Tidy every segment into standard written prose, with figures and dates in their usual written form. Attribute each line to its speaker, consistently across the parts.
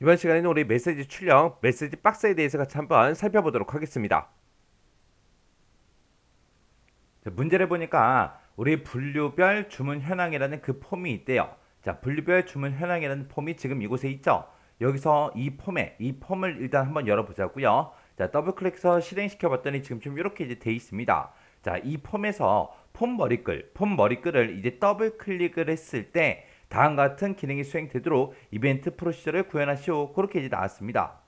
Speaker 1: 이번 시간에는 우리 메시지 출력, 메시지 박스에 대해서 같이 한번 살펴보도록 하겠습니다. 자, 문제를 보니까 우리 분류별 주문 현황이라는 그 폼이 있대요. 자, 분류별 주문 현황이라는 폼이 지금 이곳에 있죠. 여기서 이 폼을 일단 한번 열어보자고요. 자, 더블 클릭해서 실행시켜 봤더니 지금 좀 이렇게 이제 돼 있습니다. 자, 이 폼에서 폼 머리글을 이제 더블 클릭을 했을 때 다음과 같은 기능이 수행되도록 이벤트 프로시저를 구현하시오. 그렇게 이제 나왔습니다.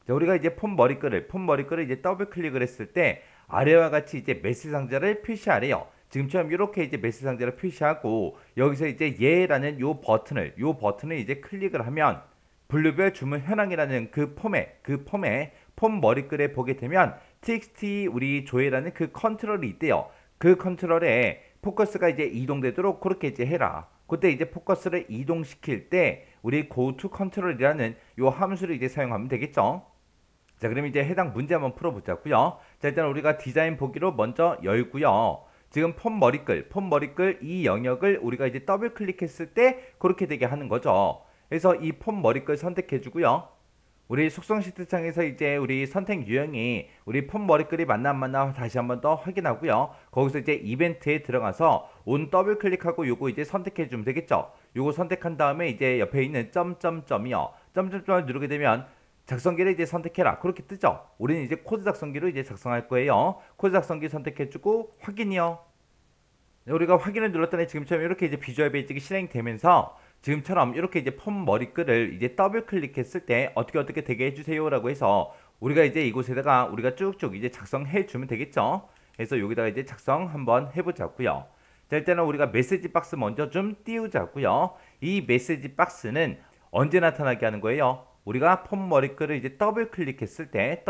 Speaker 1: 자, 우리가 이제 폼 머리글을 이제 더블 클릭을 했을 때 아래와 같이 이제 메시지 상자를 표시하래요. 지금처럼 이렇게 이제 메시지 상자를 표시하고 여기서 이제 예라는 요 버튼을 이제 클릭을 하면 분류별 주문 현황이라는 폼 머리글에 보게 되면 txt 우리 조회라는 그 컨트롤이 있대요. 그 컨트롤에 포커스가 이제 이동되도록 그렇게 이제 해라. 그때 이제 포커스를 이동시킬 때 우리 go to control이라는 요 함수를 이제 사용하면 되겠죠. 자, 그럼 이제 해당 문제 한번 풀어보자고요. 자, 일단 우리가 디자인 보기로 먼저 열고요. 지금 폼 머리글 이 영역을 우리가 이제 더블 클릭했을 때 그렇게 되게 하는 거죠. 그래서 이 폼 머리글 선택해주고요. 우리 속성 시트 창에서 이제 우리 선택 유형이 우리 폼 머리글이 맞나 안 맞나 다시 한번 더 확인하고요. 거기서 이제 이벤트에 들어가서 온 더블 클릭하고 요거 이제 선택해 주면 되겠죠. 요거 선택한 다음에 이제 옆에 있는 점점점이요. 점점점을 누르게 되면 작성기를 이제 선택해라. 그렇게 뜨죠. 우리는 이제 코드 작성기로 이제 작성할 거예요. 코드 작성기 선택해주고 확인이요. 우리가 확인을 눌렀더니 지금처럼 이렇게 이제 비주얼 베이직이 실행되면서 지금처럼 이렇게 이제 폼 머리글을 이제 더블 클릭했을 때 어떻게 되게 해주세요라고 해서 우리가 이제 이곳에다가 우리가 쭉쭉 이제 작성해 주면 되겠죠. 그래서 여기다가 이제 작성 한번 해보자고요. 자, 일단은 우리가 메시지 박스 먼저 좀 띄우자고요. 이 메시지 박스는 언제 나타나게 하는 거예요? 우리가 폼 머리글을 이제 더블 클릭했을 때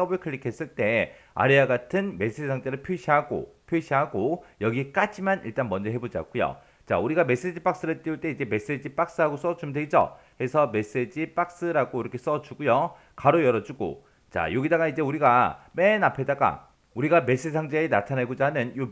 Speaker 1: 아래와 같은 메시지 상태를 표시하고 여기까지만 일단 먼저 해보자고요. 자, 우리가 메시지 박스를 띄울 때 이제 메시지 박스하고 써주면 되죠. 그래서 메시지 박스라고 이렇게 써주고요. 가로 열어주고, 자, 여기다가 이제 우리가 맨 앞에다가 우리가 메시지 상자에 나타내고자 하는 이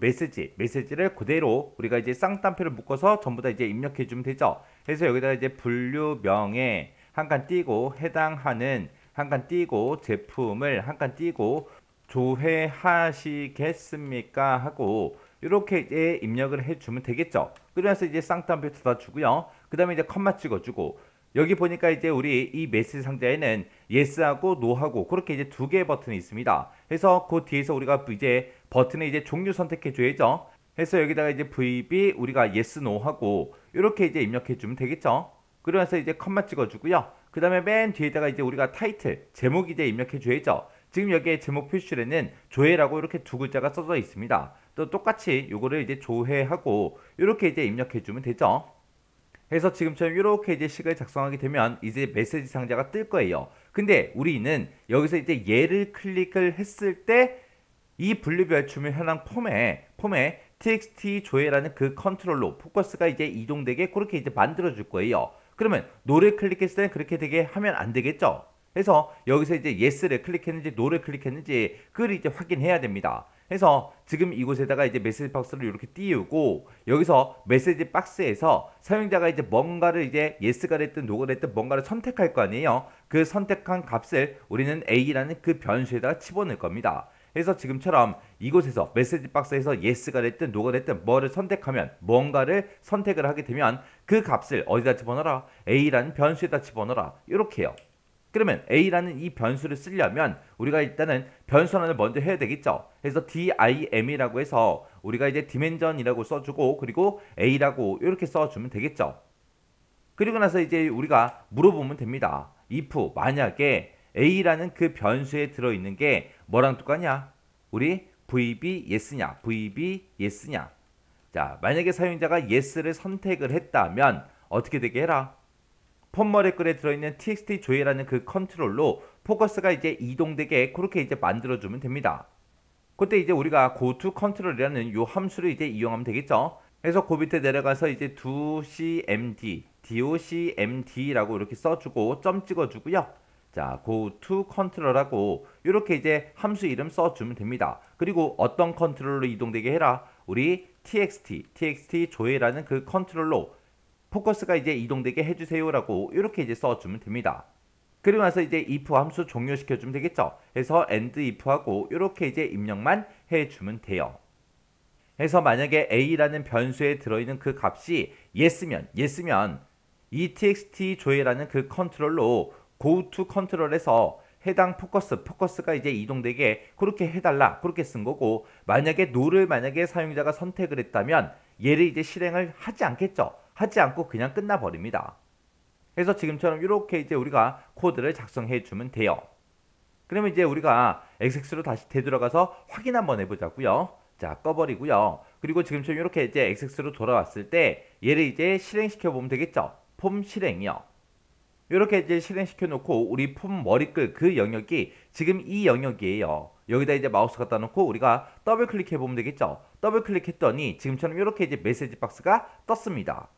Speaker 1: 메시지를 그대로 우리가 이제 쌍따옴표를 묶어서 전부 다 이제 입력해 주면 되죠. 그래서 여기다가 이제 분류명에 한 칸 띄고 해당하는 한 칸 띄고 제품을 한 칸 띄고 조회하시겠습니까 하고 이렇게 이제 입력을 해주면 되겠죠. 그러면서 이제 쌍따옴표 닫아주고요. 그 다음에 이제 컴마 찍어주고 여기 보니까 이제 우리 이 메시지 상자에는 yes하고 no하고 그렇게 이제 두 개의 버튼이 있습니다. 그래서 그 뒤에서 우리가 이제 버튼에 이제 종류 선택해 줘야죠. 그래서 여기다가 이제 VB 우리가 yes, no 하고 이렇게 이제 입력해 주면 되겠죠. 그러면서 이제 컴마 찍어주고요. 그 다음에 맨 뒤에다가 이제 우리가 타이틀 제목 이제 입력해 줘야죠. 지금 여기에 제목 표시에는 조회라고 이렇게 두 글자가 써져 있습니다. 또 똑같이 요거를 이제 조회하고 이렇게 이제 입력해 주면 되죠. 그래서 지금처럼 이렇게 이제 식을 작성하게 되면 이제 메시지 상자가 뜰 거예요. 근데 우리는 여기서 이제 얘를 클릭을 했을 때 이 분류별 주문 현황 폼에 txt 조회라는 그 컨트롤로 포커스가 이제 이동되게 그렇게 이제 만들어 줄 거예요. 그러면 노를 클릭했을 때는 그렇게 되게 하면 안 되겠죠. 그래서 여기서 이제 yes를 클릭했는지 no를 클릭했는지 그걸 이제 확인해야 됩니다. 그래서 지금 이곳에다가 이제 메시지 박스를 이렇게 띄우고 여기서 메시지 박스에서 사용자가 이제 뭔가를 이제 yes가 됐든 no가 됐든 뭔가를 선택할 거 아니에요. 그 선택한 값을 우리는 a라는 그 변수에다가 집어넣을 겁니다. 그래서 지금처럼 이곳에서 메시지 박스에서 yes가 됐든 no가 됐든 뭐를 선택하면 뭔가를 선택을 하게 되면 그 값을 어디다 집어넣어라? a라는 변수에다 집어넣어라. 이렇게요. 그러면 a라는 이 변수를 쓰려면 우리가 일단은 변수하나를 먼저 해야 되겠죠. 그래서 dim이라고 해서 우리가 이제 dimension이라고 써주고 그리고 a라고 이렇게 써주면 되겠죠. 그리고 나서 이제 우리가 물어보면 됩니다. if 만약에 a라는 그 변수에 들어있는 게 뭐랑 똑같냐? 우리 vb yes냐? 자, 만약에 사용자가 yes를 선택을 했다면 어떻게 되게 해라? 폼머리글에 들어있는 txt 조회라는 그 컨트롤로 포커스가 이제 이동되게 그렇게 이제 만들어주면 됩니다. 그때 이제 우리가 goto 컨트롤이라는 요 함수를 이제 이용하면 되겠죠. 그래서 그 밑에 내려가서 이제 docmd라고 이렇게 써주고 점 찍어주고요. 자, goto 컨트롤하고 이렇게 이제 함수 이름 써주면 됩니다. 그리고 어떤 컨트롤로 이동되게 해라? 우리 txt 조회라는 그 컨트롤로 포커스가 이제 이동되게 해주세요라고 이렇게 이제 써주면 됩니다. 그리고 나서 이제 if 함수 종료시켜주면 되겠죠. 그래서 end if하고 이렇게 이제 입력만 해주면 돼요. 해서 만약에 a라는 변수에 들어있는 그 값이 yes면 이 txt 조회라는 그 컨트롤로 go to 컨트롤에서 해당 포커스가 이제 이동되게 그렇게 해달라 그렇게 쓴 거고, 만약에 no를 만약에 사용자가 선택을 했다면 얘를 이제 실행을 하지 않겠죠. 하지 않고 그냥 끝나버립니다. 그래서 지금처럼 이렇게 이제 우리가 코드를 작성해 주면 돼요. 그러면 이제 우리가 xx로 다시 되돌아가서 확인 한번 해보자고요. 자, 꺼버리고요. 그리고 지금처럼 이렇게 이제 xx로 돌아왔을 때 얘를 이제 실행시켜 보면 되겠죠. 폼 실행이요. 이렇게 이제 실행시켜 놓고 우리 폼 머리끌 그 영역이 지금 이 영역이에요. 여기다 이제 마우스 갖다 놓고 우리가 더블 클릭해 보면 되겠죠. 더블 클릭했더니 지금처럼 이렇게 이제 메시지 박스가 떴습니다.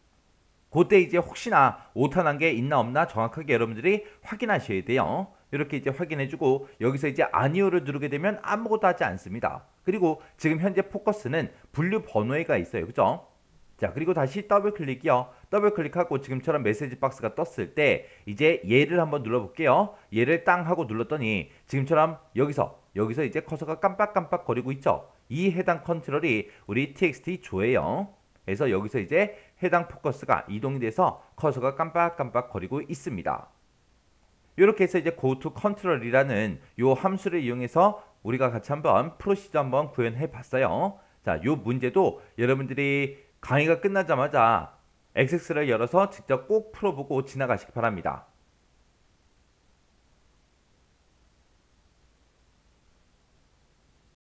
Speaker 1: 그때 이제 혹시나 오타난 게 있나 없나 정확하게 여러분들이 확인하셔야 돼요. 이렇게 이제 확인해주고 여기서 이제 아니오를 누르게 되면 아무것도 하지 않습니다. 그리고 지금 현재 포커스는 분류 번호에가 있어요. 그죠? 자, 그리고 다시 더블 클릭이요. 더블 클릭하고 지금처럼 메시지 박스가 떴을 때 이제 얘를 한번 눌러볼게요. 얘를 땅 하고 눌렀더니 지금처럼 여기서 이제 커서가 깜빡깜빡 거리고 있죠. 이 해당 컨트롤이 우리 txt 조예요. 그래서 여기서 이제 해당 포커스가 이동이 돼서 커서가 깜빡깜빡 거리고 있습니다. 이렇게 해서 이제 go to control이라는 요 함수를 이용해서 우리가 같이 한번 프로시저 한번 구현해 봤어요. 자, 요 문제도 여러분들이 강의가 끝나자마자 XX를 열어서 직접 꼭 풀어보고 지나가시기 바랍니다.